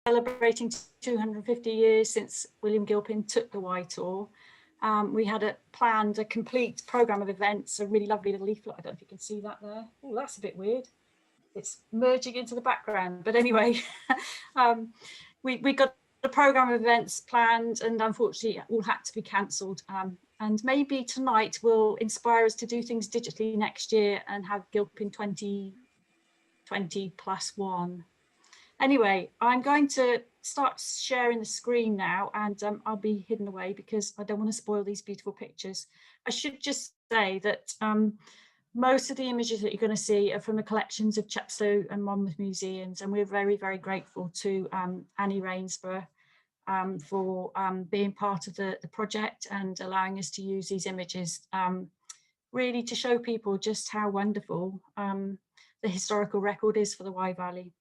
celebrating 250 years since William Gilpin took the Wye Tour. We had planned a complete programme of events, a really lovely little leaflet. I don't know if you can see that there. Oh, that's a bit weird. It's merging into the background. But anyway, we got a programme of events planned, and unfortunately all had to be cancelled. And maybe tonight will inspire us to do things digitally next year and have Gilpin 2020+1. Anyway, I'm going to start sharing the screen now, and I'll be hidden away because I don't want to spoil these beautiful pictures. I should just say that most of the images that you're going to see are from the collections of Chepstow and Monmouth Museums, and we're very, very grateful to Annie Rainsborough for being part of the project and allowing us to use these images, really to show people just how wonderful the historical record is for the Wye Valley.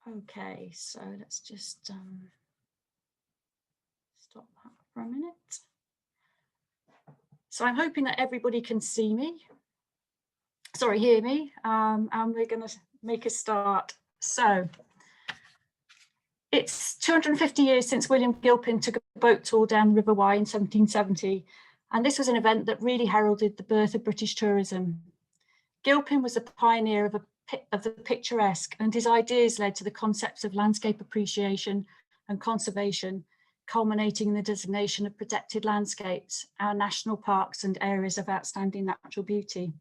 Okay, so let's just stop that for a minute. So I'm hoping that everybody can see me, sorry, hear me, and we're going to make a start. So it's 250 years since William Gilpin took a boat tour down River Wye in 1770, and this was an event that really heralded the birth of British tourism. Gilpin was a pioneer of the picturesque, and his ideas led to the concepts of landscape appreciation and conservation, culminating in the designation of protected landscapes, our national parks and areas of outstanding natural beauty.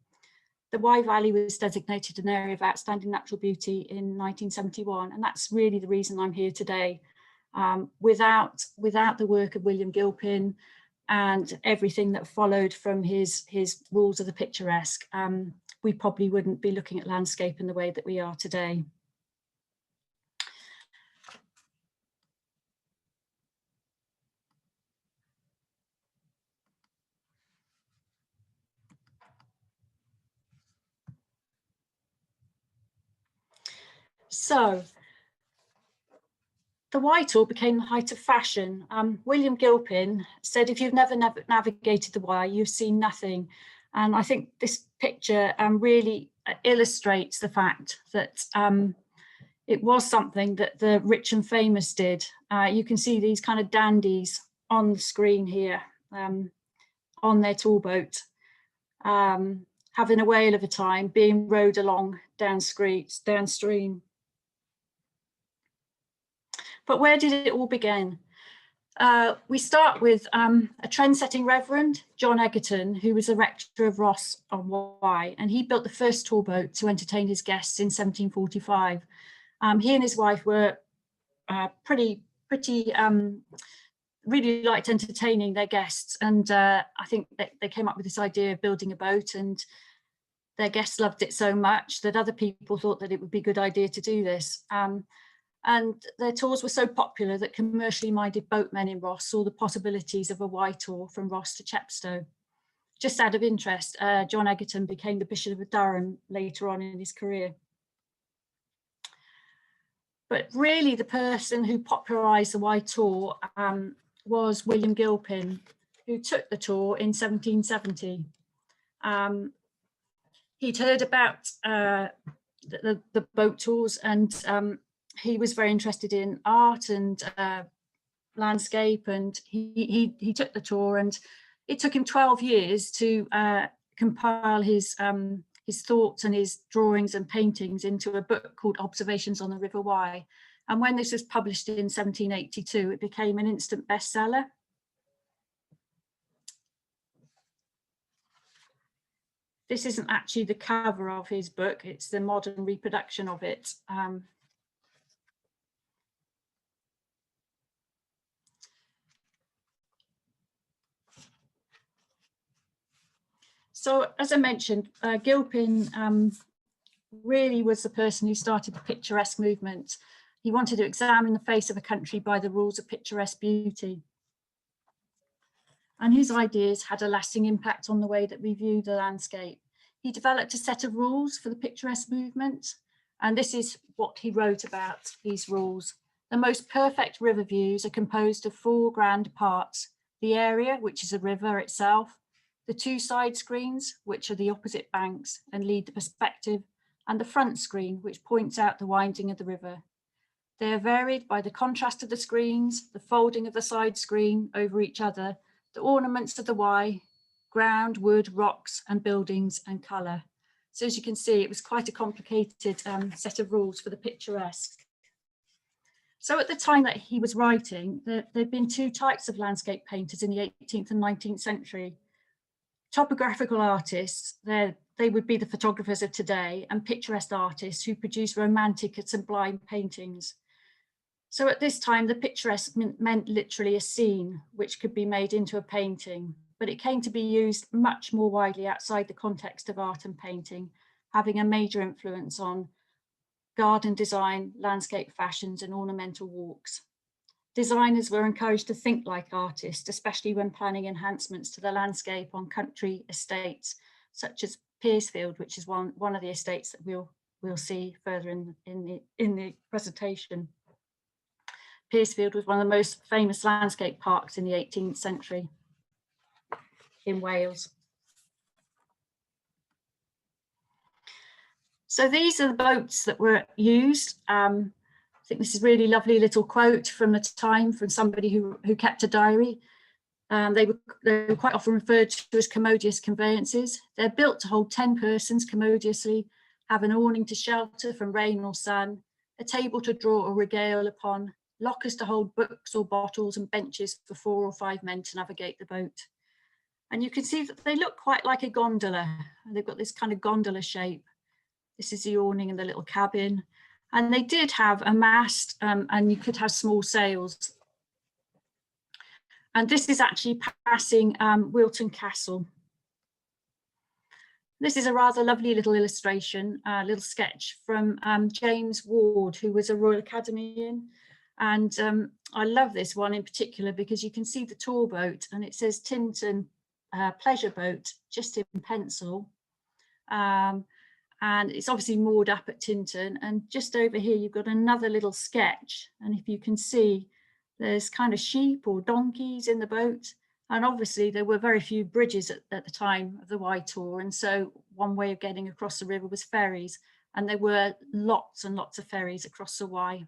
The Wye Valley was designated an area of outstanding natural beauty in 1971, and that's really the reason I'm here today. Without the work of William Gilpin and everything that followed from his rules of the picturesque, we probably wouldn't be looking at landscape in the way that we are today. So the Wye Tour became the height of fashion. William Gilpin said, if you've never navigated the Wye, you've seen nothing. And I think this picture really illustrates the fact that it was something that the rich and famous did. You can see these kind of dandies on the screen here, on their tour boat, having a whale of a time, being rowed along downstream. But where did it all begin? We start with a trend-setting reverend, John Egerton, who was the rector of Ross-on-Wye, and he built the first tour boat to entertain his guests in 1745. He and his wife were really liked entertaining their guests, and I think they came up with this idea of building a boat, and their guests loved it so much that other people thought that it would be a good idea to do this. And their tours were so popular that commercially minded boatmen in Ross saw the possibilities of a Wye tour from Ross to Chepstow. Just out of interest, John Egerton became the Bishop of Durham later on in his career. But really the person who popularised the Wye Tour was William Gilpin, who took the tour in 1770. He'd heard about the boat tours, and he was very interested in art and landscape, and he took the tour, and it took him 12 years to compile his thoughts and his drawings and paintings into a book called Observations on the River Wye. And when this was published in 1782, it became an instant bestseller. This isn't actually the cover of his book, it's the modern reproduction of it. So, as I mentioned, Gilpin really was the person who started the picturesque movement. He wanted to examine the face of a country by the rules of picturesque beauty. And his ideas had a lasting impact on the way that we view the landscape. He developed a set of rules for the picturesque movement, and this is what he wrote about these rules. The most perfect river views are composed of 4 grand parts: the area, which is a river itself, the two side screens, which are the opposite banks and lead the perspective, and the front screen, which points out the winding of the river. They are varied by the contrast of the screens, the folding of the side screen over each other, the ornaments of the Wye, ground, wood, rocks and buildings and colour. So as you can see, it was quite a complicated set of rules for the picturesque. So at the time that he was writing, there'd been two types of landscape painters in the 18th and 19th century. Topographical artists, they would be the photographers of today, and picturesque artists who produce romantic and sublime paintings. So at this time, the picturesque meant literally a scene which could be made into a painting, but it came to be used much more widely outside the context of art and painting, having a major influence on garden design, landscape fashions and ornamental walks. Designers were encouraged to think like artists, especially when planning enhancements to the landscape on country estates, such as Piercefield, which is one of the estates that we'll see further in the presentation. Piercefield was one of the most famous landscape parks in the 18th century in Wales. So these are the boats that were used. I think this is a really lovely little quote from the time from somebody who kept a diary. They were quite often referred to as commodious conveyances. They're built to hold 10 persons commodiously, have an awning to shelter from rain or sun, a table to draw or regale upon, lockers to hold books or bottles, and benches for 4 or 5 men to navigate the boat. And you can see that they look quite like a gondola. They've got this kind of gondola shape. This is the awning and the little cabin. And they did have a mast, and you could have small sails. And this is actually passing Wilton Castle. This is a rather lovely little illustration, a little sketch from James Ward, who was a Royal Academician. And I love this one in particular because you can see the tour boat and it says Tintern pleasure boat just in pencil. And it's obviously moored up at Tintern, and just over here you've got another little sketch, and if you can see there's kind of sheep or donkeys in the boat, and obviously there were very few bridges at the time of the Wye Tour, and so one way of getting across the river was ferries, and there were lots and lots of ferries across the Wye.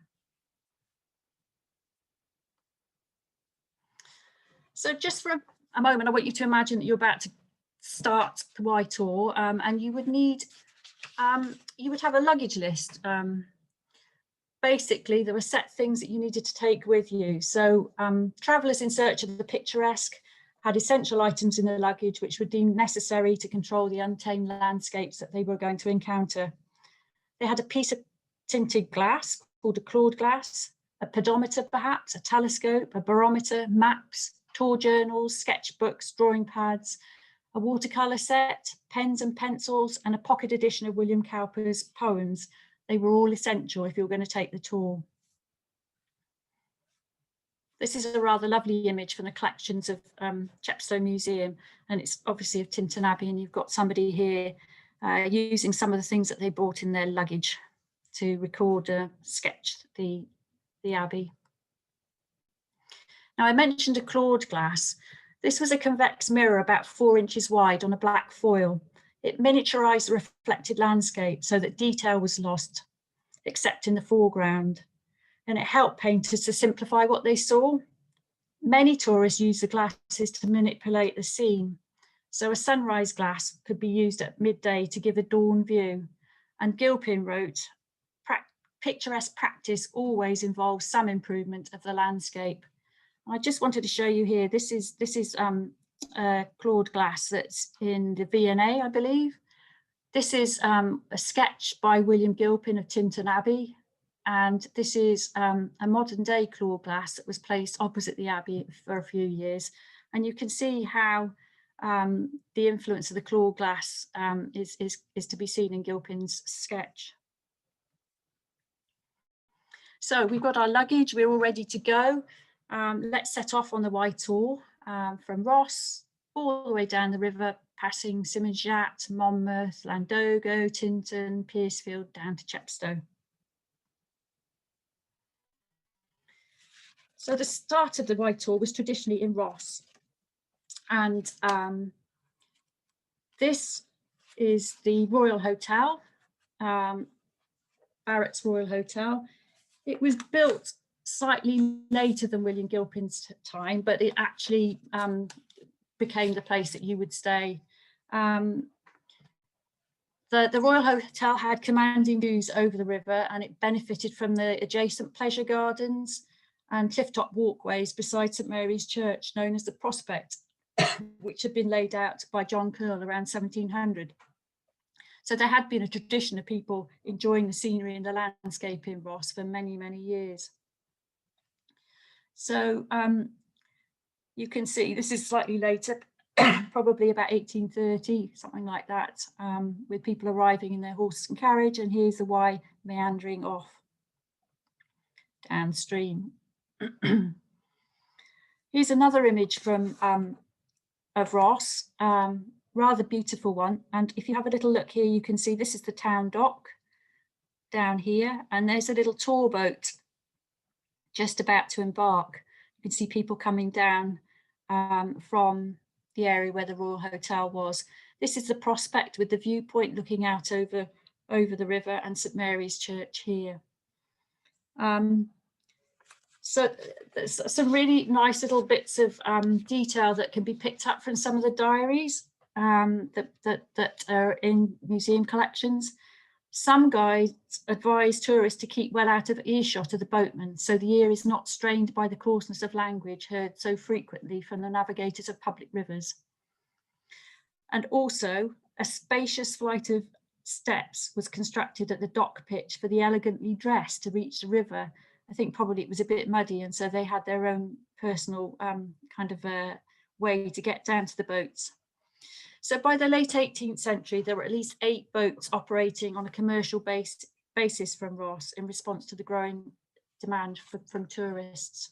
So just for a moment I want you to imagine that you're about to start the Wye Tour, and you would need you would have a luggage list. Basically, there were set things that you needed to take with you. So travellers in search of the picturesque had essential items in their luggage which were deemed necessary to control the untamed landscapes that they were going to encounter. They had a piece of tinted glass called a Claude glass, a pedometer perhaps, a telescope, a barometer, maps, tour journals, sketchbooks, drawing pads, a watercolour set, pens and pencils, and a pocket edition of William Cowper's poems. They were all essential if you were going to take the tour. This is a rather lovely image from the collections of Chepstow Museum, and it's obviously of Tintern Abbey, and you've got somebody here using some of the things that they brought in their luggage to record, sketch the Abbey. Now I mentioned a Claude glass. This was a convex mirror about 4 inches wide on a black foil. It miniaturized the reflected landscape so that detail was lost, except in the foreground. And it helped painters to simplify what they saw. Many tourists use the glasses to manipulate the scene. So a sunrise glass could be used at midday to give a dawn view. And Gilpin wrote, picturesque practice always involves some improvement of the landscape. I just wanted to show you here, this is Claude glass that's in the V&A, I believe. This is a sketch by William Gilpin of Tintern Abbey, and this is a modern day Claude glass that was placed opposite the Abbey for a few years. And you can see how the influence of the Claude glass is to be seen in Gilpin's sketch. So we've got our luggage, we're all ready to go. Let's set off on the Wye Tour from Ross all the way down the river, passing Simonjat, Monmouth, Llandogo, Tintern, Piercefield, down to Chepstow. So the start of the Wye Tour was traditionally in Ross, And this is the Royal Hotel, Barrett's Royal Hotel. It was built slightly later than William Gilpin's time, but it actually became the place that you would stay. The Royal Hotel had commanding views over the river, and it benefited from the adjacent pleasure gardens and clifftop walkways beside St Mary's Church, known as the Prospect, which had been laid out by John Curle around 1700. So there had been a tradition of people enjoying the scenery and the landscape in Ross for many, many years. So you can see this is slightly later, probably about 1830, something like that, with people arriving in their horses and carriage, and here's the Wye meandering off downstream. Here's another image from of Ross, rather beautiful one, and if you have a little look here, you can see this is the town dock down here, and there's a little tour boat just about to embark. You can see people coming down from the area where the Royal Hotel was. This is the Prospect with the viewpoint looking out over the river, and St Mary's Church here. So there's some really nice little bits of detail that can be picked up from some of the diaries that are in museum collections. Some guides advise tourists to keep well out of earshot of the boatmen, so the ear is not strained by the coarseness of language heard so frequently from the navigators of public rivers. And also, a spacious flight of steps was constructed at the dock pitch for the elegantly dressed to reach the river. I think probably it was a bit muddy, and so they had their own personal kind of way to get down to the boats. So by the late 18th century, there were at least 8 boats operating on a commercial basis from Ross in response to the growing demand from tourists.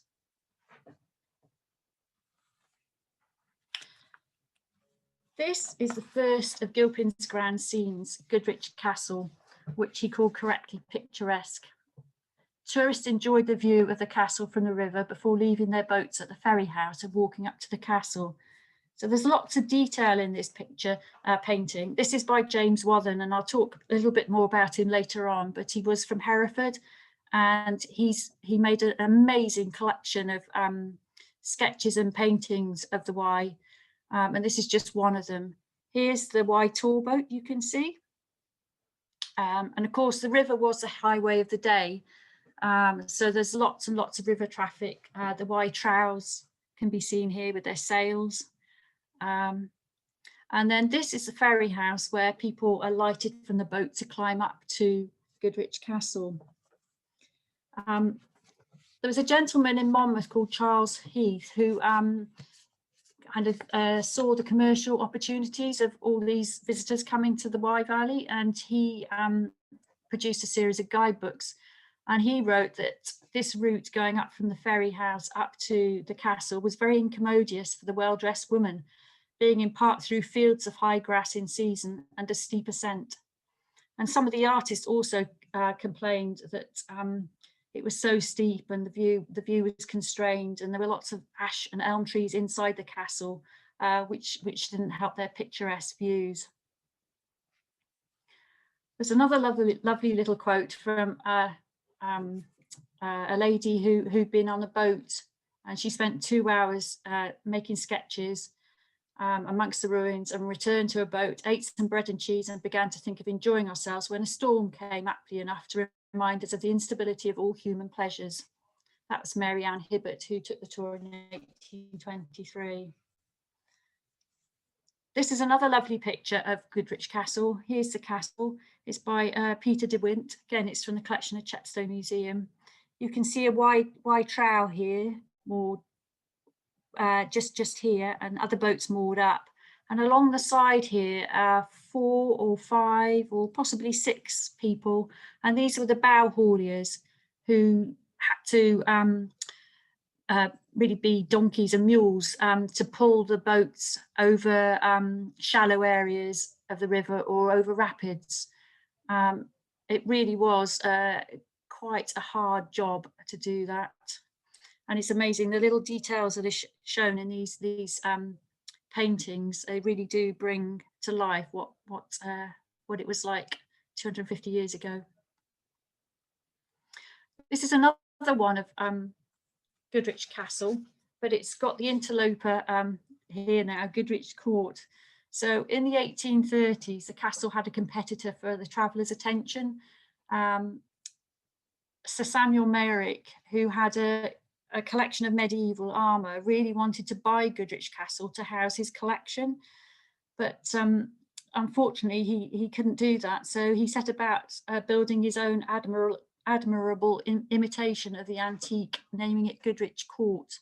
This is the first of Gilpin's grand scenes, Goodrich Castle, which he called correctly Picturesque. Tourists enjoyed the view of the castle from the river before leaving their boats at the ferry house and walking up to the castle. So there's lots of detail in this picture painting. This is by James Wathen, and I'll talk a little bit more about him later on, but he was from Hereford, and he made an amazing collection of sketches and paintings of the Wye, and this is just one of them. Here's the Wye tour boat you can see. And of course, the river was the highway of the day. So there's lots and lots of river traffic. The Wye trows can be seen here with their sails. And then this is the ferry house where people alighted from the boat to climb up to Goodrich Castle. There was a gentleman in Monmouth called Charles Heath who kind of saw the commercial opportunities of all these visitors coming to the Wye Valley, and he produced a series of guidebooks. And he wrote that this route going up from the ferry house up to the castle was very incommodious for the well-dressed woman, being in part through fields of high grass in season and a steep ascent. And some of the artists also complained that it was so steep and the view was constrained, and there were lots of ash and elm trees inside the castle, which didn't help their picturesque views. There's another lovely little quote from a lady who'd been on a boat, and she spent 2 hours making sketches amongst the ruins, and returned to a boat, ate some bread and cheese, and began to think of enjoying ourselves when a storm came aptly enough to remind us of the instability of all human pleasures. That was Mary Ann Hibbert, who took the tour in 1823. This is another lovely picture of Goodrich Castle. Here's the castle. It's by Peter de Wint. Again, it's from the collection of Chepstow Museum. You can see a Wye trow here, moored just here, and other boats moored up. And along the side here are 4 or 5 or possibly 6 people. And these were the bow hauliers who had to really be donkeys and mules to pull the boats over shallow areas of the river or over rapids. It really was quite a hard job to do that. And it's amazing the little details that are shown in these paintings, they really do bring to life what it was like 250 years ago. This is another one of Goodrich Castle, but it's got the interloper here now, Goodrich Court. So in the 1830s, the castle had a competitor for the traveller's attention, Sir Samuel Meyrick, who had a collection of medieval armour, really wanted to buy Goodrich Castle to house his collection, but unfortunately he couldn't do that. So he set about building his own admirable imitation of the antique, naming it Goodrich Court.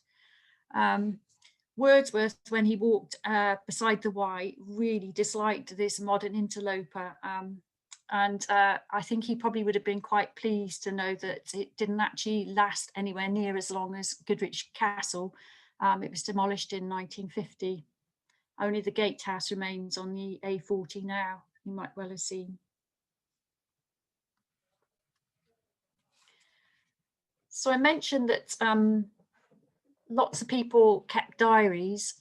Wordsworth, when he walked beside the Wye, really disliked this modern interloper, and I think he probably would have been quite pleased to know that it didn't actually last anywhere near as long as Goodrich Castle. It was demolished in 1950. Only the gatehouse remains on the A40 now, you might well have seen. So I mentioned that lots of people kept diaries.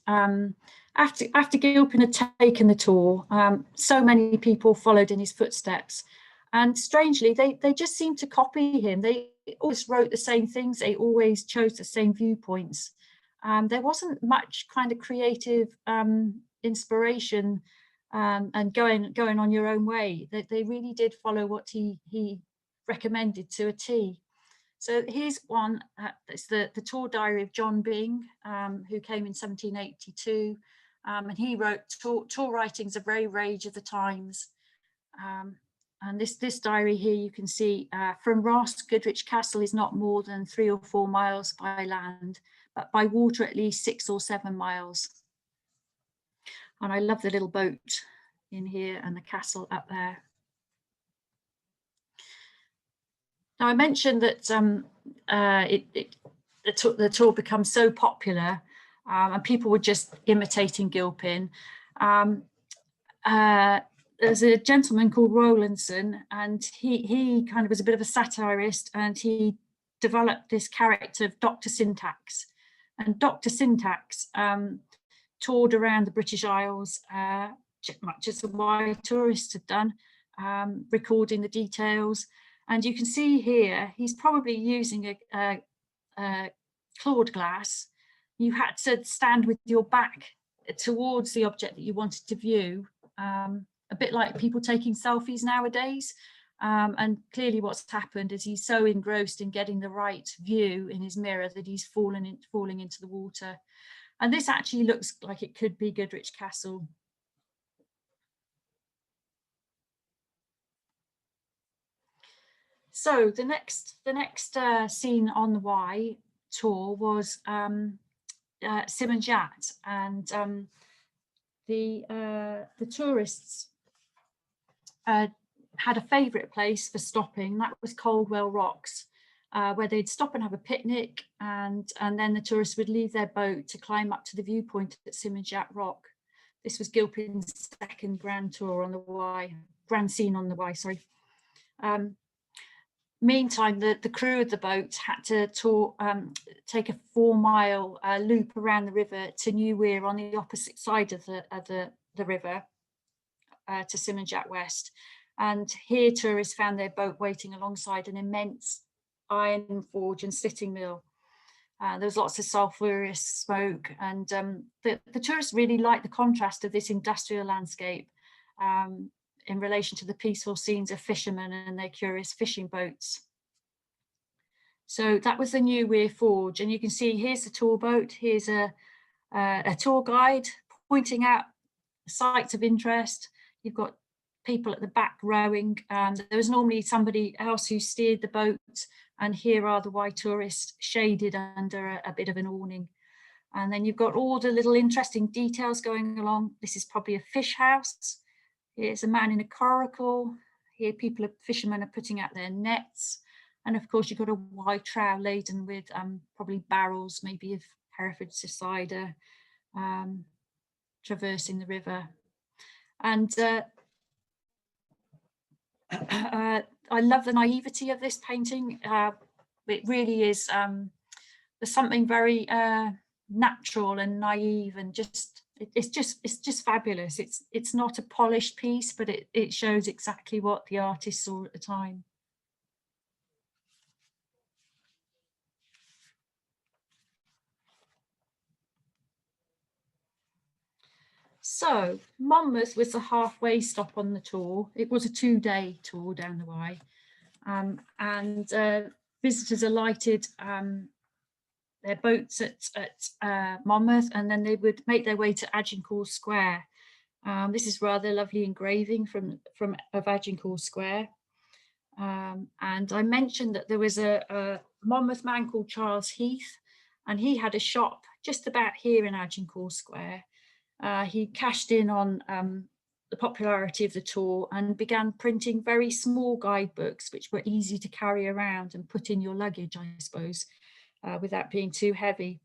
After Gilpin had taken the tour, so many people followed in his footsteps, and strangely they just seemed to copy him. They always wrote the same things, they always chose the same viewpoints. There wasn't much kind of creative inspiration and going on your own way. They really did follow what he recommended to a T. So here's one, it's the tour diary of John Byng, who came in 1782, and he wrote tour writings of very rage of the times. And this diary here, you can see from Ross, Goodrich Castle is not more than 3 or 4 miles by land, but by water at least 6 or 7 miles. And I love the little boat in here and the castle up there. Now, I mentioned that the tour becomes so popular and people were just imitating Gilpin. There's a gentleman called Rowlandson, and he kind of was a bit of a satirist, and he developed this character of Dr. Syntax. And Dr. Syntax toured around the British Isles, much as the Wye Tourists had done, recording the details. And you can see here, he's probably using a Claude glass. You had to stand with your back towards the object that you wanted to view, a bit like people taking selfies nowadays. And clearly what's happened is he's so engrossed in getting the right view in his mirror that he's falling into the water. And this actually looks like it could be Goodrich Castle. So the next scene on the Wye tour was Simonjat, and the tourists had a favourite place for stopping. That was Caldwell Rocks, where they'd stop and have a picnic, and then the tourists would leave their boat to climb up to the viewpoint at Simonjat Rock. This was Gilpin's second grand tour on the Wye, grand scene on the Wye, sorry. Meantime, the crew of the boat had to take a 4-mile loop around the river to New Weir on the opposite side of the river to Simonjat West. And here tourists found their boat waiting alongside an immense iron forge and slitting mill. There was lots of sulphurous smoke, and the tourists really liked the contrast of this industrial landscape in relation to the peaceful scenes of fishermen and their curious fishing boats. So that was the New Weir Forge, and you can see here's the tour boat, here's a tour guide pointing out sites of interest. You've got people at the back rowing, and there was normally somebody else who steered the boat, and here are the Wye Tourists shaded under a bit of an awning. And then you've got all the little interesting details going along. This is probably a fish house. Here's a man in a coracle. Here fishermen are putting out their nets. And of course you've got a Wye trough laden with probably barrels, maybe of Herefordshire cider, traversing the river. And I love the naivety of this painting. It really is, there's something very natural and naive and just it's just fabulous. It's not a polished piece, but it shows exactly what the artist saw at the time. So Monmouth was the halfway stop on the tour. It was a 2-day tour down the Wye, and visitors alighted their boats at Monmouth, and then they would make their way to Agincourt Square. This is rather lovely engraving of Agincourt Square. And I mentioned that there was a Monmouth man called Charles Heath, and he had a shop just about here in Agincourt Square. He cashed in on the popularity of the tour and began printing very small guidebooks, which were easy to carry around and put in your luggage, I suppose, without being too heavy.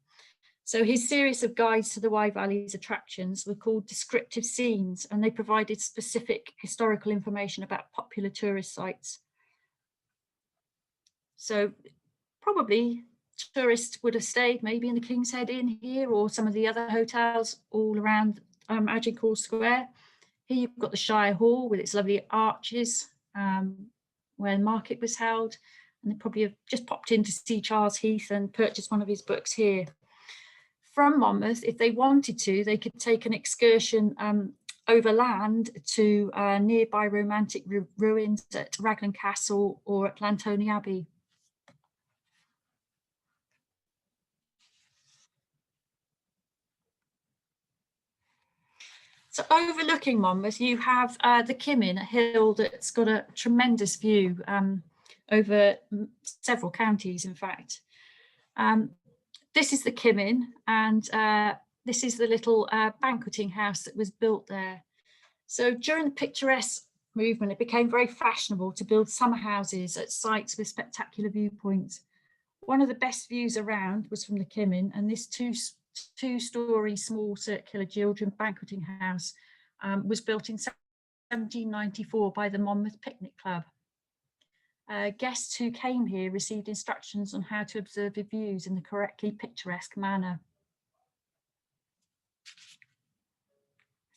So his series of guides to the Wye Valley's attractions were called descriptive scenes, and they provided specific historical information about popular tourist sites. So probably tourists would have stayed maybe in the King's Head Inn here, or some of the other hotels all around Agincourt Square. Here you've got the Shire Hall with its lovely arches, where the market was held, and they probably have just popped in to see Charles Heath and purchase one of his books here. From Monmouth, if they wanted to, they could take an excursion overland to nearby romantic ruins at Raglan Castle or at Tintern Abbey. So overlooking Monmouth, you have the Kymin, a hill that's got a tremendous view over several counties, in fact. This is the Kymin, and this is the little banqueting house that was built there. So during the picturesque movement, it became very fashionable to build summer houses at sites with spectacular viewpoints. One of the best views around was from the Kymin, and this two-storey small circular children banqueting house was built in 1794 by the Monmouth Picnic Club. Guests who came here received instructions on how to observe the views in the correctly picturesque manner. I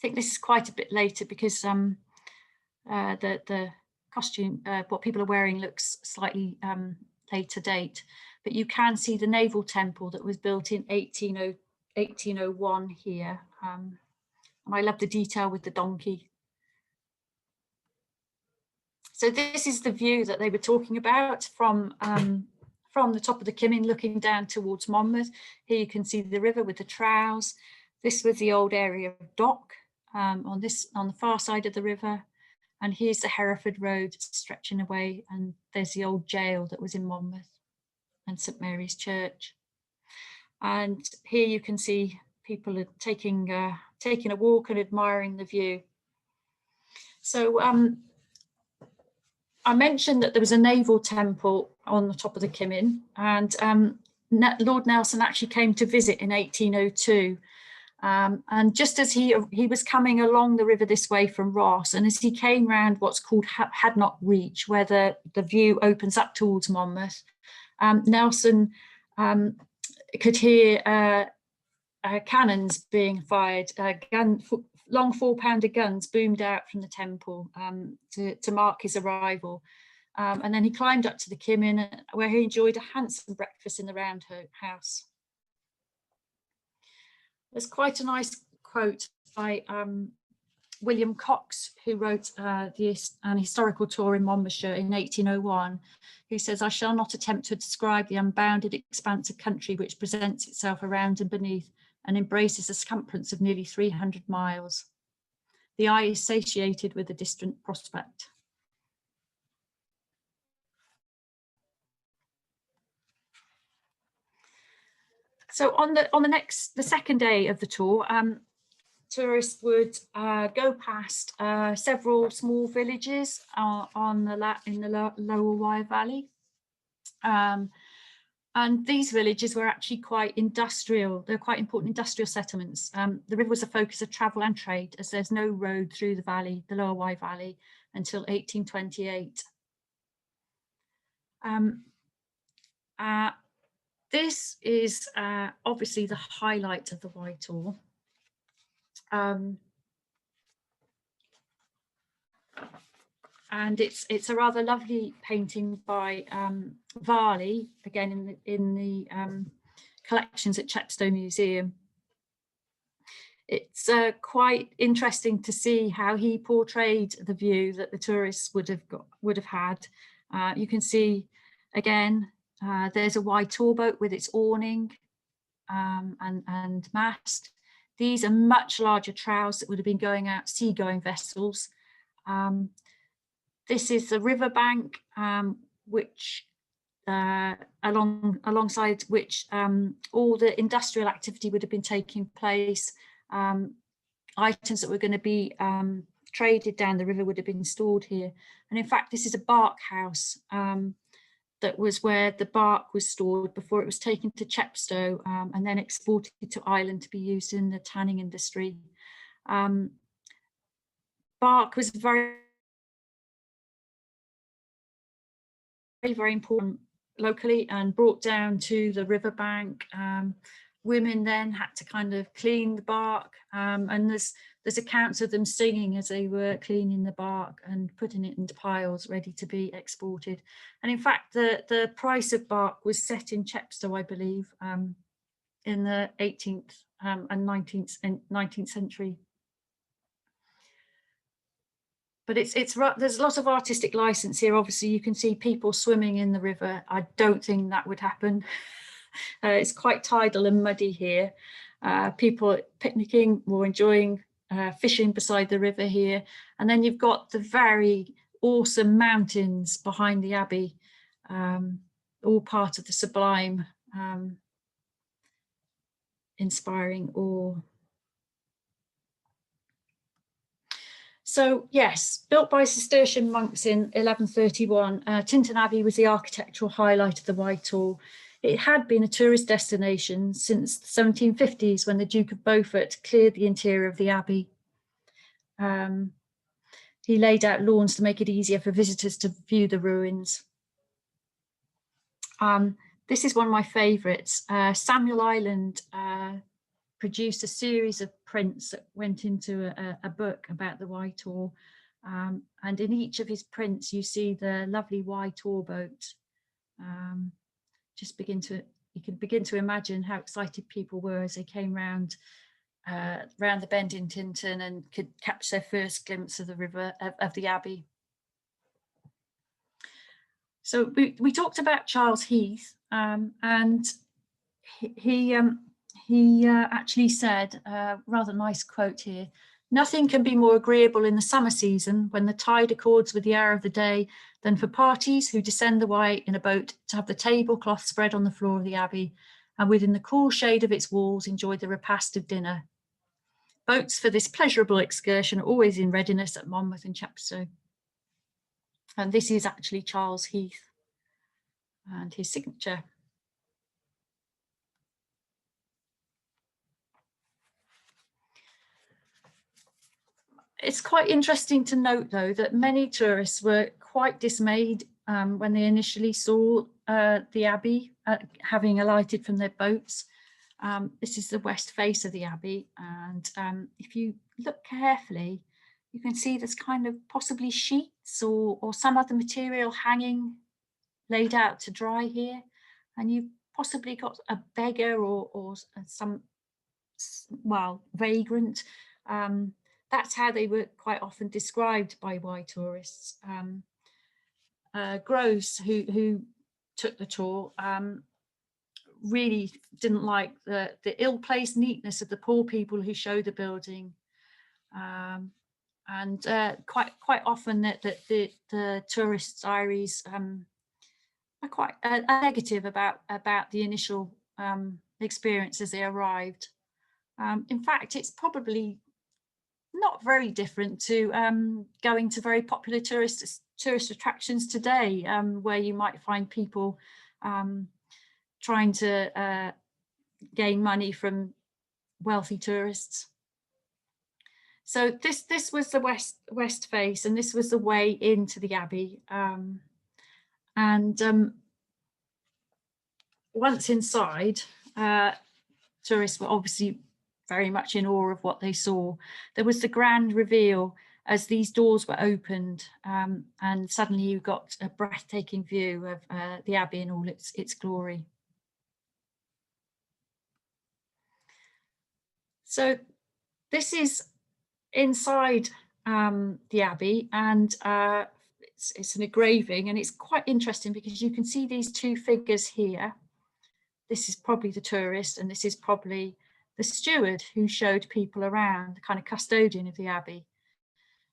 think this is quite a bit later because the costume, what people are wearing, looks slightly later date, but you can see the naval temple that was built in 1801 here. And I love the detail with the donkey. So this is the view that they were talking about from the top of the Kymin looking down towards Monmouth. Here you can see the river with the trows. This was the old area of dock on the far side of the river. And here's the Hereford Road stretching away, and there's the old jail that was in Monmouth and St Mary's Church. And here you can see people are taking a walk and admiring the view. So I mentioned that there was a naval temple on the top of the Kymin, and Lord Nelson actually came to visit in 1802. And just as he was coming along the river this way from Ross, and as he came round what's called Hadnock Reach, where the view opens up towards Monmouth, Nelson could hear cannons being fired. Long 4-pounder guns boomed out from the temple to mark his arrival. And then he climbed up to the Kymin, where he enjoyed a handsome breakfast in the roundhouse. There's quite a nice quote by William Cox, who wrote an historical tour in Monmouthshire in 1801, who says, "I shall not attempt to describe the unbounded expanse of country which presents itself around and beneath and embraces a circumference of nearly 300 miles. The eye is satiated with the distant prospect." So on the second day of the tour, tourists would go past several small villages in the lower Wye Valley. And these villages were actually quite industrial. They're quite important industrial settlements. The river was a focus of travel and trade, as there's no road through the valley, the lower Wye Valley, until 1828. This is obviously the highlight of the Wye Tour. And it's a rather lovely painting by Varley, again in the collections at Chepstow Museum. It's quite interesting to see how he portrayed the view that the tourists would have had. You can see again there's a Wye Tour boat with its awning and mast. These are much larger trows that would have been going out, seagoing vessels. This is the riverbank, which alongside which all the industrial activity would have been taking place. Items that were going to be traded down the river would have been stored here. And in fact, this is a bark house that was where the bark was stored before it was taken to Chepstow and then exported to Ireland to be used in the tanning industry. Bark was very important locally and brought down to the riverbank. Women then had to kind of clean the bark, and there's accounts of them singing as they were cleaning the bark and putting it into piles ready to be exported. And in fact, the price of bark was set in Chepstow, I believe, in the 18th and 19th century. But there's lots of artistic license here. Obviously, you can see people swimming in the river. I don't think that would happen. It's quite tidal and muddy here. People picnicking or enjoying fishing beside the river here. And then you've got the very awesome mountains behind the Abbey, all part of the sublime, inspiring awe. So yes, built by Cistercian monks in 1131, Tintern Abbey was the architectural highlight of the Wye Tour. It had been a tourist destination since the 1750s when the Duke of Beaufort cleared the interior of the Abbey. He laid out lawns to make it easier for visitors to view the ruins. This is one of my favourites. Samuel Ireland produced a series of prints that went into a book about the Wye Tour. And in each of his prints, you see the lovely Wye Tour boat. You can begin to imagine how excited people were as they came round the bend in Tintern and could catch their first glimpse of the river, of the Abbey. So we talked about Charles Heath, and he actually said, rather nice quote here, "Nothing can be more agreeable in the summer season when the tide accords with the hour of the day than for parties who descend the Wye in a boat to have the tablecloth spread on the floor of the Abbey and within the cool shade of its walls enjoy the repast of dinner. Boats for this pleasurable excursion are always in readiness at Monmouth and Chepstow." And this is actually Charles Heath and his signature. It's quite interesting to note, though, that many tourists were quite dismayed when they initially saw the Abbey having alighted from their boats. This is the west face of the Abbey, and if you look carefully, you can see there's kind of possibly sheets or some other material hanging, laid out to dry here, and you've possibly got a beggar or some, well, vagrant. That's how they were quite often described by Wye tourists. Gross, who took the tour, really didn't like the ill-placed neatness of the poor people who showed the building, and quite often that the tourists' diaries are quite negative about the initial experience as they arrived. In fact, it's probably not very different to going to very popular tourist attractions today, where you might find people trying to gain money from wealthy tourists. So this was the west face, and this was the way into the Abbey. Once inside, tourists were obviously very much in awe of what they saw. There was the grand reveal as these doors were opened, and suddenly you got a breathtaking view of the Abbey in all its glory. So this is inside the Abbey, and it's an engraving, and it's quite interesting because you can see these two figures here. This is probably the tourist, and this is probably the steward who showed people around, the kind of custodian of the Abbey.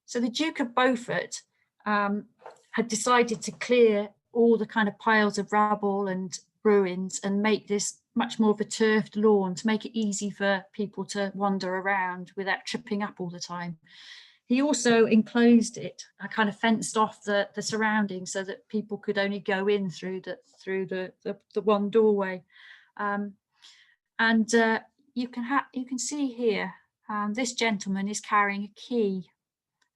So the Duke of Beaufort had decided to clear all the kind of piles of rubble and ruins and make this much more of a turfed lawn to make it easy for people to wander around without tripping up all the time. He also enclosed it, kind of fenced off the surroundings so that people could only go in through the one doorway. You can see here, this gentleman is carrying a key,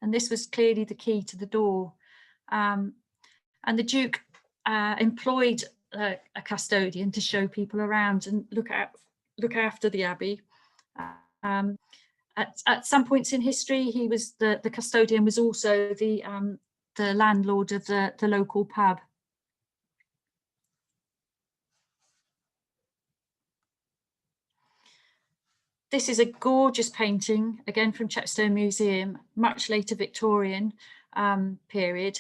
and this was clearly the key to the door. And the Duke employed a custodian to show people around and look after the Abbey. At some points in history, he was the custodian was also the landlord of the local pub. This is a gorgeous painting, again from Chepstow Museum, much later Victorian period,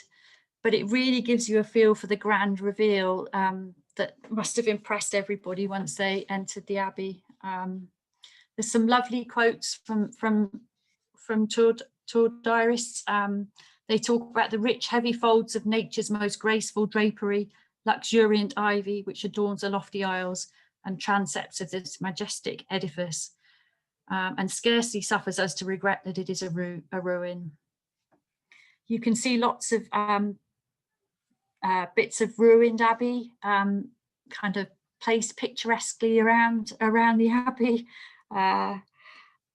but it really gives you a feel for the grand reveal that must have impressed everybody once they entered the Abbey. There's some lovely quotes from tour diarists. They talk about the rich, heavy folds of nature's most graceful drapery, luxuriant ivy which adorns the lofty aisles and transepts of this majestic edifice, and scarcely suffers us to regret that it is a ruin. You can see lots of bits of ruined Abbey, kind of placed picturesquely around the Abbey. And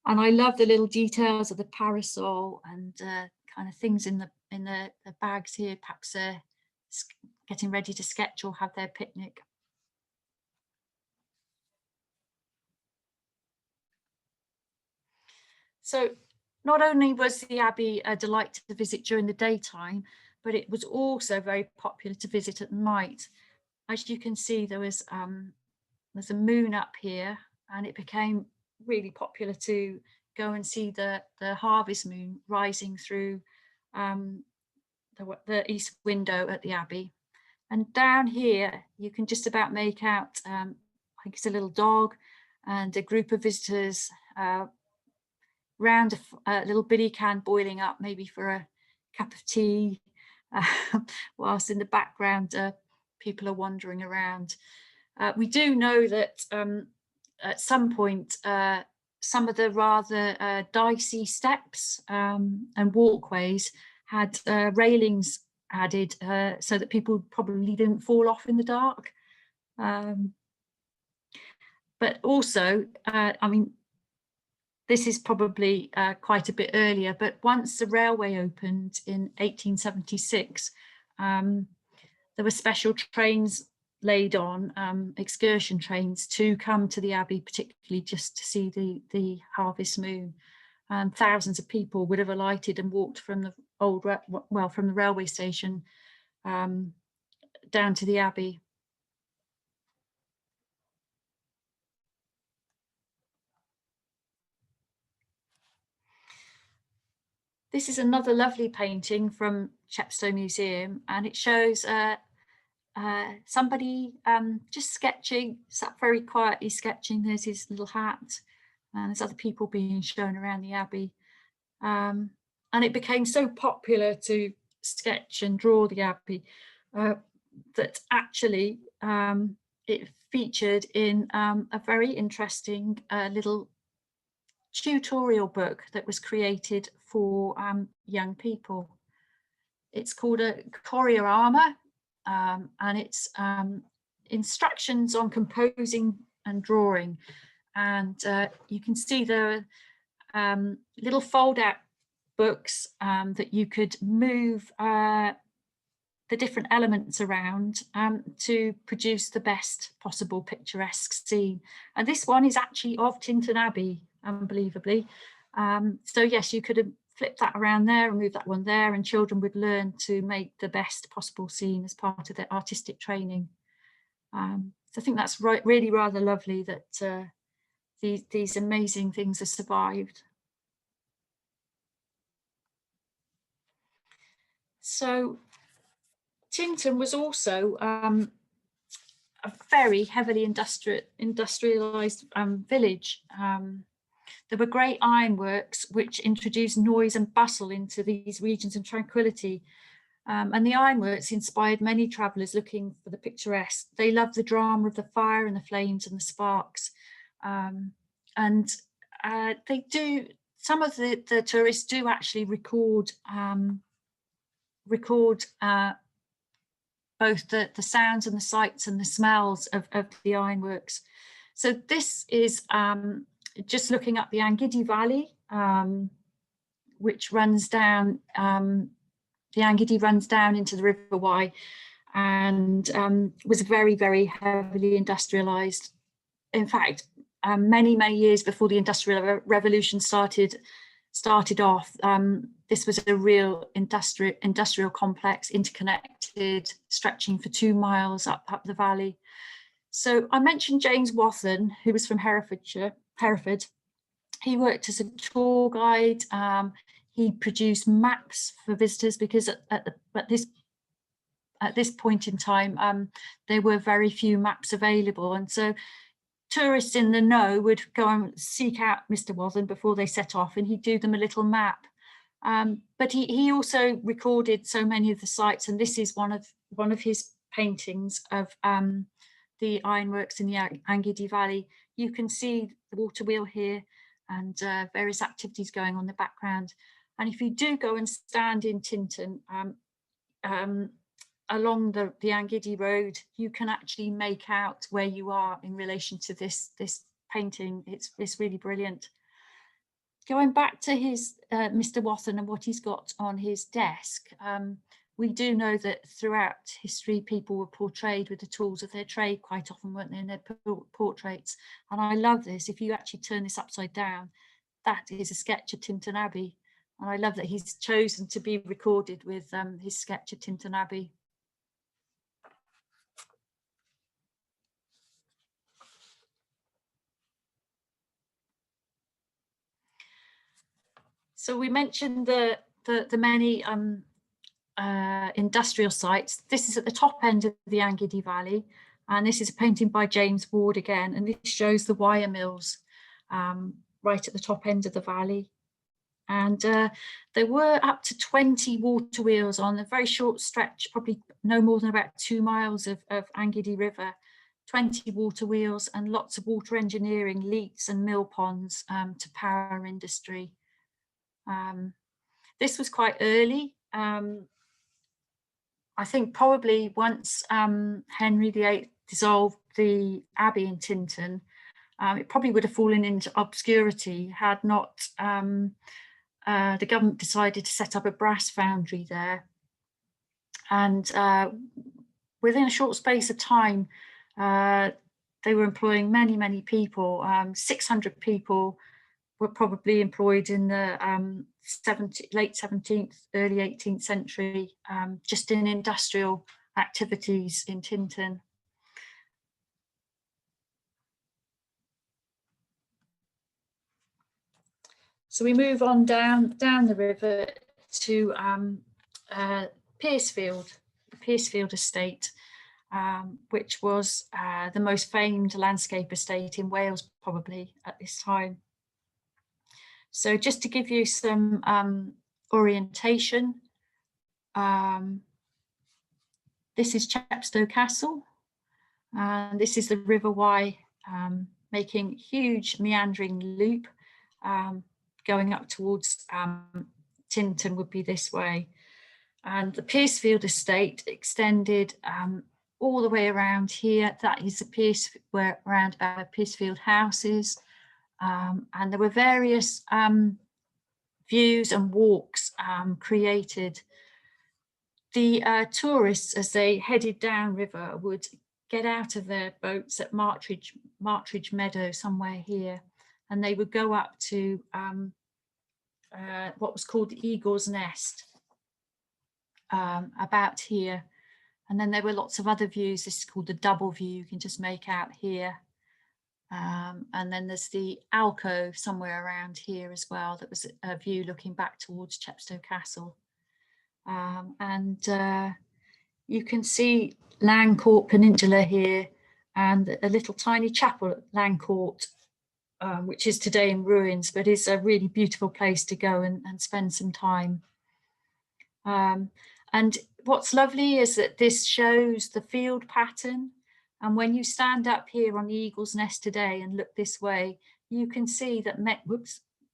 I love the little details of the parasol and kind of things in the bags here, perhaps getting ready to sketch or have their picnic. So not only was the Abbey a delight to visit during the daytime, but it was also very popular to visit at night. As you can see, there's a moon up here, and it became really popular to go and see the harvest moon rising through the east window at the Abbey. And down here, you can just about make out, I think it's a little dog and a group of visitors round a little billy can boiling up, maybe for a cup of tea, whilst in the background people are wandering around. We do know that at some point, some of the rather dicey steps and walkways had railings added so that people probably didn't fall off in the dark. But also, I mean, this is probably quite a bit earlier, but once the railway opened in 1876, there were special trains laid on, excursion trains, to come to the Abbey, particularly just to see the harvest moon. And thousands of people would have alighted and walked from the from the railway station down to the Abbey. This is another lovely painting from Chepstow Museum, and it shows somebody just sketching, sat very quietly sketching. There's his little hat, and there's other people being shown around the Abbey. And it became so popular to sketch and draw the Abbey that actually it featured in a very interesting little tutorial book that was created for young people. It's called a Coriorama, and it's instructions on composing and drawing. And you can see there are little fold-out books that you could move the different elements around to produce the best possible picturesque scene. And this one is actually of Tintern Abbey, unbelievably. So yes, you could have flipped that around there and move that one there, and children would learn to make the best possible scene as part of their artistic training. So I think that's really rather lovely that these amazing things have survived. So Tintern was also a very heavily industrialised village. There were great ironworks which introduced noise and bustle into these regions of tranquility. And the ironworks inspired many travellers looking for the picturesque. They loved the drama of the fire and the flames and the sparks. They do, some of the tourists do actually record both the sounds and the sights and the smells of the ironworks. So this is just looking up the Angidi Valley, which runs down, the Angidi runs down into the River Wye, and was very, very heavily industrialised. In fact, many years before the Industrial Revolution started off, this was a real industrial complex, interconnected, stretching for 2 miles up the valley. So I mentioned James Wathen, who was from Hereford. He worked as a tour guide. He produced maps for visitors because at this point in time, there were very few maps available, and so tourists in the know would go and seek out Mr. Wathen before they set off, and he'd do them a little map. But he also recorded so many of the sites, and this is one of his paintings of the ironworks in the Angidi Valley. You can see the water wheel here and various activities going on in the background. And if you do go and stand in Tintern, along the Angidi Road, you can actually make out where you are in relation to this painting. It's really brilliant. Going back to his Mr. Wathen and what he's got on his desk, we do know that throughout history, people were portrayed with the tools of their trade quite often, weren't they, in their portraits. And I love this. If you actually turn this upside down, that is a sketch of Tintern Abbey. And I love that he's chosen to be recorded with his sketch of Tintern Abbey. So we mentioned the many industrial sites. This is at the top end of the Angidi Valley, and this is a painting by James Ward again, and this shows the wire mills right at the top end of the valley. And there were up to 20 water wheels on a very short stretch, probably no more than about 2 miles of Angidi River. 20 water wheels and lots of water engineering, leats and mill ponds to power industry. This was quite early. I think probably once Henry VIII dissolved the abbey in Tintern, it probably would have fallen into obscurity had not the government decided to set up a brass foundry there. And within a short space of time, they were employing many people. 600 people were probably employed in the late 17th, early 18th century, just in industrial activities in Tintern. So we move on down the river to Piercefield, the Piercefield estate, which was the most famed landscape estate in Wales, probably at this time. So just to give you some orientation, this is Chepstow Castle, and this is the River Wye, making huge meandering loop, going up towards Tintern would be this way. And the Piercefield estate extended all the way around here. That is the around Piercefield houses. And there were various views and walks created. The tourists, as they headed downriver, would get out of their boats at Martridge Meadow, somewhere here, and they would go up to what was called the Eagle's Nest, about here. And then there were lots of other views. This is called the double view, you can just make out here. And then there's the alcove somewhere around here as well. That was a view looking back towards Chepstow Castle. You can see Langcourt Peninsula here, and a little tiny chapel at Langcourt, which is today in ruins, but is a really beautiful place to go and spend some time. And what's lovely is that this shows the field pattern. And when you stand up here on the Eagle's Nest today and look this way, you can see that,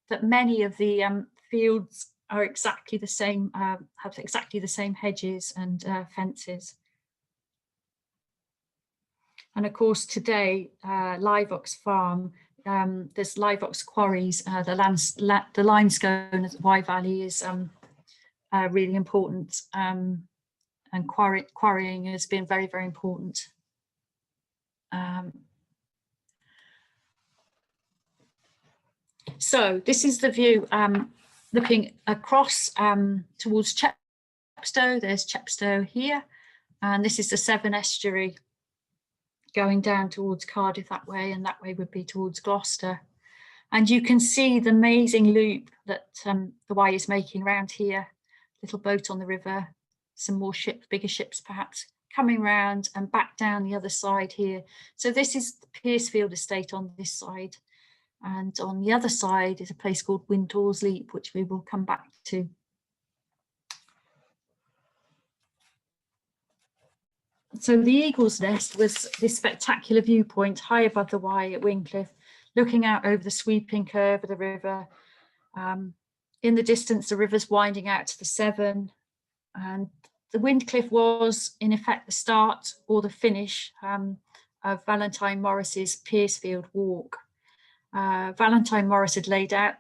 that many of the fields are exactly the same, have exactly the same hedges and fences. And of course, today, Live Ox Farm, there's Live Ox quarries, the limestone at Wye Valley is really important, and quarrying has been very, very important. So this is the view looking across towards Chepstow. There's Chepstow here, and this is the Severn Estuary going down towards Cardiff that way, and that way would be towards Gloucester. And you can see the amazing loop that the Wye is making around here. Little boat on the river, some more ships, bigger ships perhaps, coming round and back down the other side here. So this is the Piercefield estate on this side. And on the other side is a place called Windhall's Leap, which we will come back to. So the Eagle's Nest was this spectacular viewpoint high above the Wye at Wincliffe, looking out over the sweeping curve of the river. In the distance, the river's winding out to the Severn, and the Windcliff was in effect the start or the finish of Valentine Morris's Piercefield walk. Valentine Morris had laid out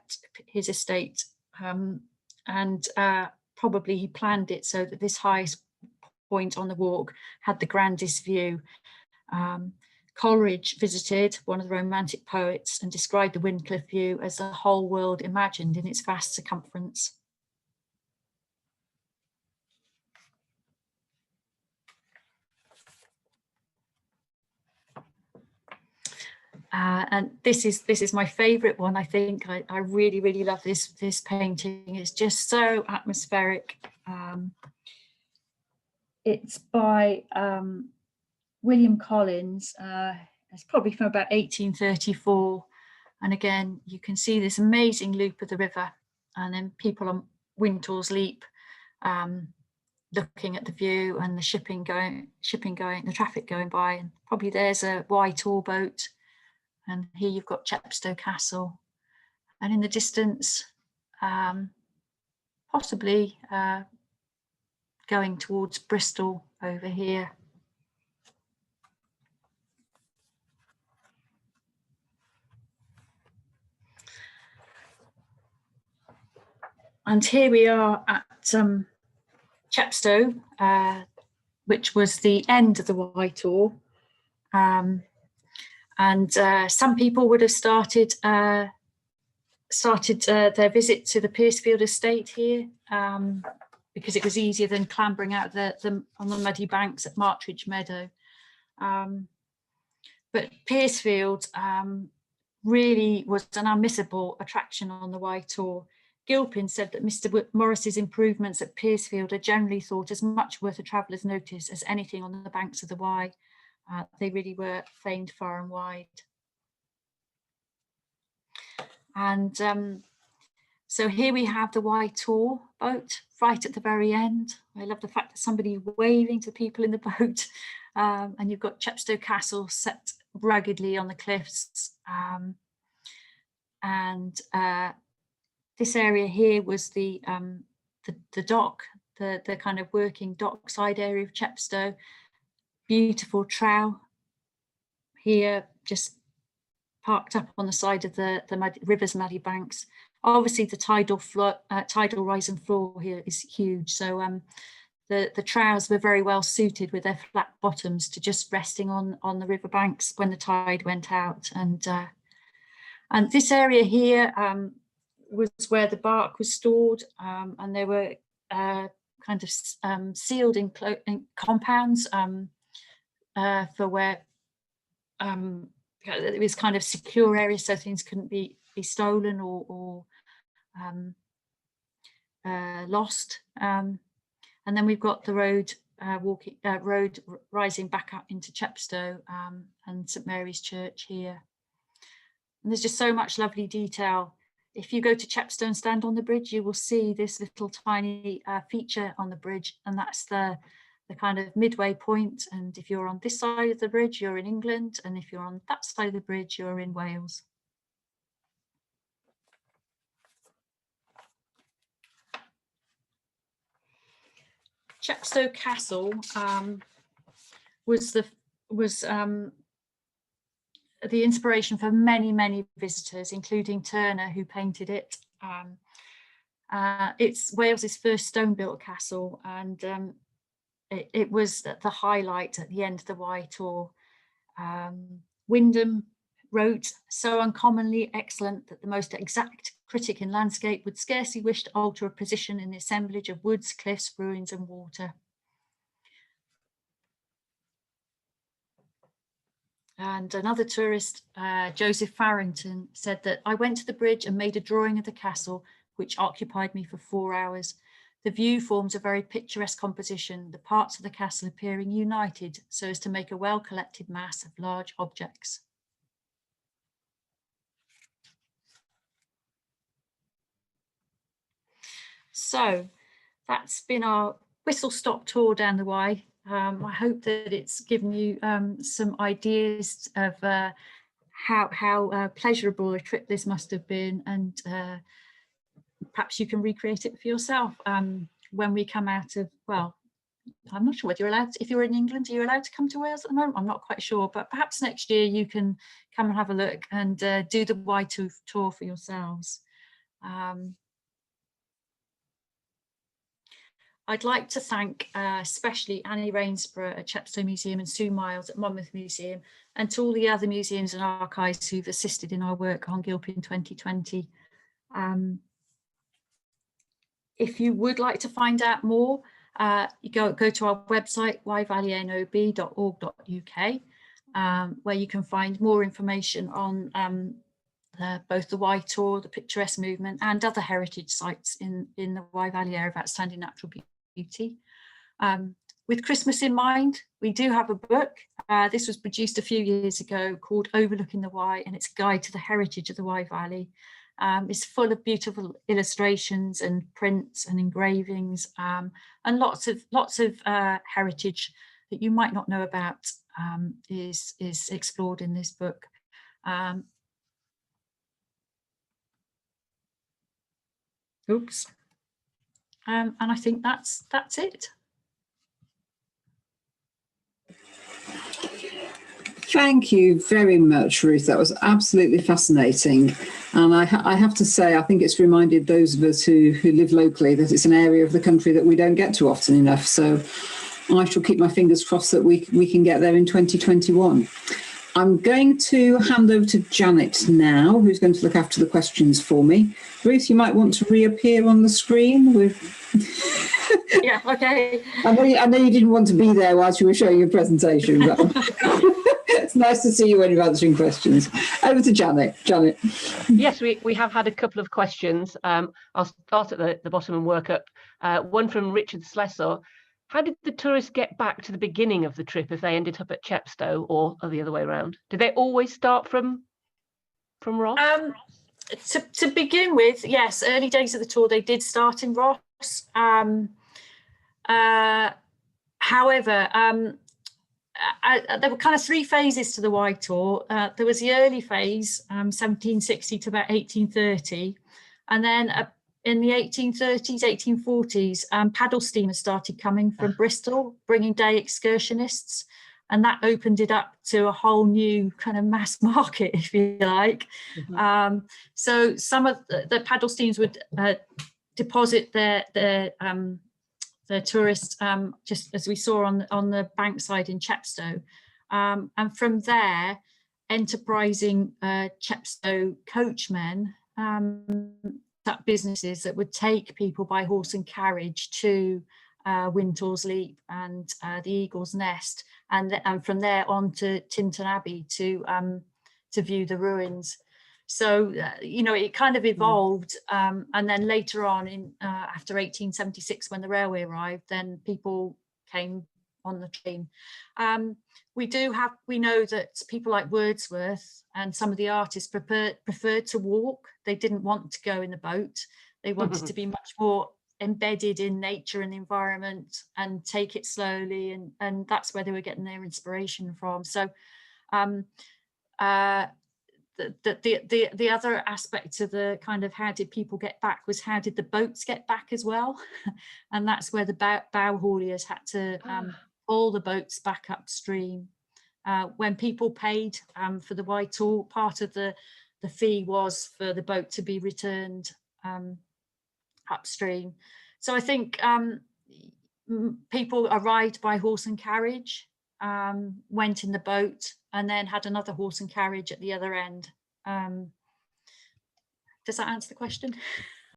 his estate, and probably he planned it so that this highest point on the walk had the grandest view. Coleridge visited, one of the Romantic poets, and described the Windcliff view as the whole world imagined in its vast circumference. And this is my favourite one. I think I really, really love this painting. It's just so atmospheric. It's by William Collins. It's probably from about 1834. And again, you can see this amazing loop of the river, and then people on Windhall's Leap looking at the view, and the shipping going, the traffic going by, and probably there's a Wye Tour boat. And here you've got Chepstow Castle, and in the distance, possibly going towards Bristol over here. And here we are at Chepstow, which was the end of the Wye Tour. And some people would have started their visit to the Piercefield estate here, because it was easier than clambering out on the muddy banks at Martridge Meadow. But Piercefield really was an unmissable attraction on the Wye Tour. Gilpin said that Mr. Morris's improvements at Piercefield are generally thought as much worth a traveller's notice as anything on the banks of the Wye. They really were famed far and wide. And so here we have the Wye Tour boat right at the very end. I love the fact that somebody waving to people in the boat, and you've got Chepstow Castle set ruggedly on the cliffs. This area here was the dock, the kind of working dockside area of Chepstow. Beautiful trow here, just parked up on the side of the river's muddy banks. Obviously, the tidal rise and floor here is huge, so the trows were very well suited with their flat bottoms to just resting on the river banks when the tide went out. And And this area here was where the bark was stored, and they were kind of sealed in compounds for where it was kind of secure area, so things couldn't be stolen or lost. And then we've got the road road rising back up into Chepstow and St Mary's Church here. And there's just so much lovely detail. If you go to Chepstow and stand on the bridge, you will see this little tiny feature on the bridge, and that's the kind of midway point. And if you're on this side of the bridge, you're in England, and if you're on that side of the bridge, you're in Wales. Chepstow Castle was the inspiration for many visitors, including Turner, who painted it. It's Wales's first stone-built castle, and it was the highlight at the end of the Wye Tour. Wyndham wrote, "So uncommonly excellent that the most exact critic in landscape would scarcely wish to alter a position in the assemblage of woods, cliffs, ruins and water." And another tourist, Joseph Farrington, said that I went to the bridge and made a drawing of the castle, which occupied me for 4 hours. The view forms a very picturesque composition, the parts of the castle appearing united so as to make a well-collected mass of large objects. So that's been our whistle-stop tour down the Wye. I hope that it's given you some ideas of how pleasurable a trip this must have been, and perhaps you can recreate it for yourself when we come out of, well, I'm not sure whether you're allowed to, if you're in England, are you allowed to come to Wales at the moment? I'm not quite sure, but perhaps next year you can come and have a look and do the Wye Tour for yourselves. I'd like to thank especially Annie Rainsborough at Chepstow Museum and Sue Miles at Monmouth Museum, and to all the other museums and archives who've assisted in our work on Gilpin 2020. If you would like to find out more, you go to our website, wyevalleyanb.org.uk, where you can find more information on both the Wye Tour, the Picturesque movement, and other heritage sites in the Wye Valley area of outstanding natural beauty. With Christmas in mind, we do have a book. This was produced a few years ago called Overlooking the Wye, and it's a guide to the heritage of the Wye Valley. It's full of beautiful illustrations and prints and engravings, and lots of heritage that you might not know about is explored in this book. Oops. And I think that's it. Thank you very much, Ruth. That was absolutely fascinating. And I have to say, I think it's reminded those of us who live locally that it's an area of the country that we don't get to often enough. So I shall keep my fingers crossed that we can get there in 2021. I'm going to hand over to Janet now, who's going to look after the questions for me. Ruth, you might want to reappear on the screen with... Yeah, okay. I know you didn't want to be there whilst you were showing your presentation, but it's nice to see you when you're answering questions. Over to Janet. Janet. Yes, we have had a couple of questions. I'll start at the bottom and work up. One from Richard Slessor. How did the tourists get back to the beginning of the trip if they ended up at Chepstow or the other way around? Did they always start from Ross? To begin with, yes, early days of the tour, they did start in Ross. However, there were kind of three phases to the Wye Tour. There was the early phase, 1760 to about 1830. And then in the 1830s, 1840s, paddle steamers started coming from Bristol, bringing day excursionists. And that opened it up to a whole new kind of mass market, if you like. Mm-hmm. So some of the paddle steamers would deposit their tourists, just as we saw on the bankside in Chepstow. And from there, enterprising Chepstow coachmen, that businesses that would take people by horse and carriage to Wintour's Leap and the Eagle's Nest, and from there on to Tintern Abbey to view the ruins. So you know, it kind of evolved, and then later on, in after 1876, when the railway arrived, then people came on the train. We know that people like Wordsworth and some of the artists preferred to walk. They didn't want to go in the boat. They wanted to be much more embedded in nature and the environment and take it slowly, and that's where they were getting their inspiration from. So the other aspect of the kind of how did people get back was how did the boats get back as well. And that's where the bow hauliers had to haul the boats back upstream. When people paid for the Wye Tour, part of the fee was for the boat to be returned upstream. So I think people arrived by horse and carriage, went in the boat, and then had another horse and carriage at the other end. Does that answer the question?